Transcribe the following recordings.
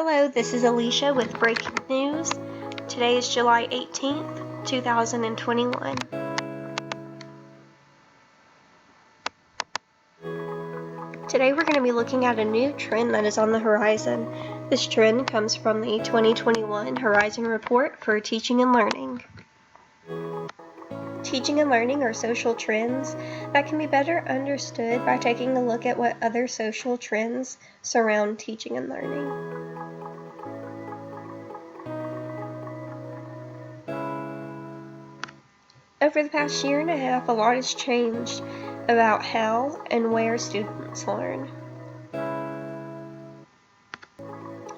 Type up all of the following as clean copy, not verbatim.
Hello, this is Alicia with breaking news. Today is July 18th, 2021. Today we're going to be looking at a new trend that is on the horizon. This trend comes from the 2021 Horizon Report for Teaching and Learning. Teaching and learning are social trends that can be better understood by taking a look at what other social trends surround teaching and learning. Over the past year and a half, a lot has changed about how and where students learn.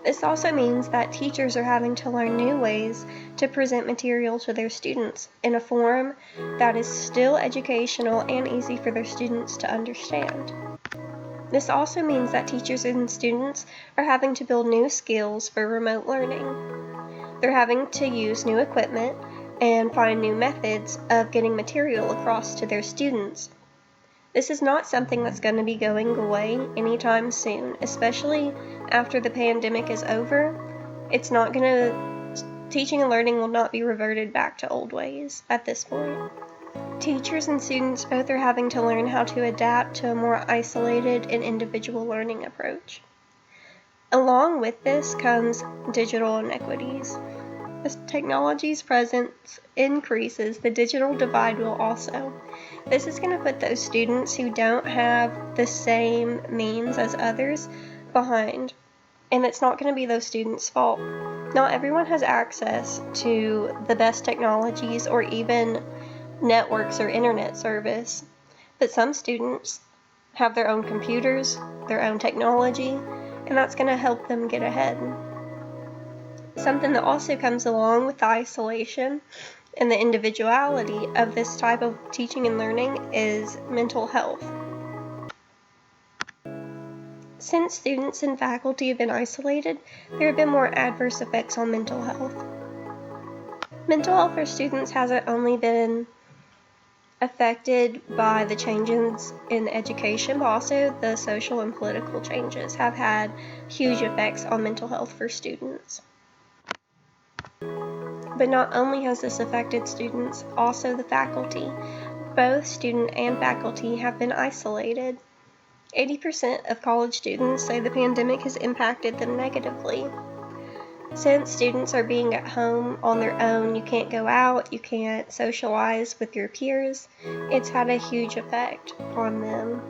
This also means that teachers are having to learn new ways to present material to their students in a form that is still educational and easy for their students to understand. This also means that teachers and students are having to build new skills for remote learning. They're having to use new equipment and find new methods of getting material across to their students. This is not something that's going to be going away anytime soon, especially after the pandemic is over. Teaching and learning will not be reverted back to old ways at this point. Teachers and students both are having to learn how to adapt to a more isolated and individual learning approach. Along with this comes digital inequities. As technology's presence increases, the digital divide will also. This is going to put those students who don't have the same means as others behind, and it's not going to be those students' fault. Not everyone has access to the best technologies or even networks or internet service, but some students have their own computers, their own technology, and that's going to help them get ahead. Something that also comes along with the isolation and the individuality of this type of teaching and learning is mental health. Since students and faculty have been isolated, there have been more adverse effects on mental health. Mental health for students hasn't only been affected by the changes in education, but also the social and political changes have had huge effects on mental health for students. But not only has this affected students, also the faculty. Both student and faculty have been isolated. 80% of college students say the pandemic has impacted them negatively. Since students are being at home on their own, you can't go out, you can't socialize with your peers, it's had a huge effect on them.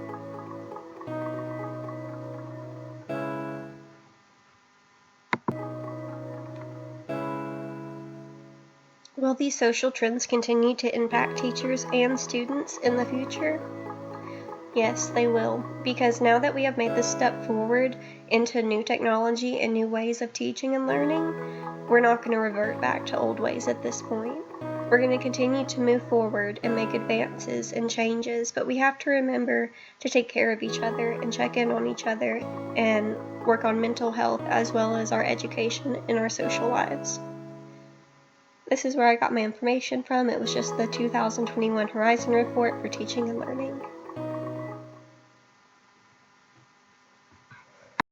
Will these social trends continue to impact teachers and students in the future? Yes, they will, because now that we have made this step forward into new technology and new ways of teaching and learning, we're not going to revert back to old ways at this point. We're going to continue to move forward and make advances and changes, but we have to remember to take care of each other and check in on each other and work on mental health as well as our education and our social lives. This is where I got my information from. It was just the 2021 Horizon Report for Teaching and Learning.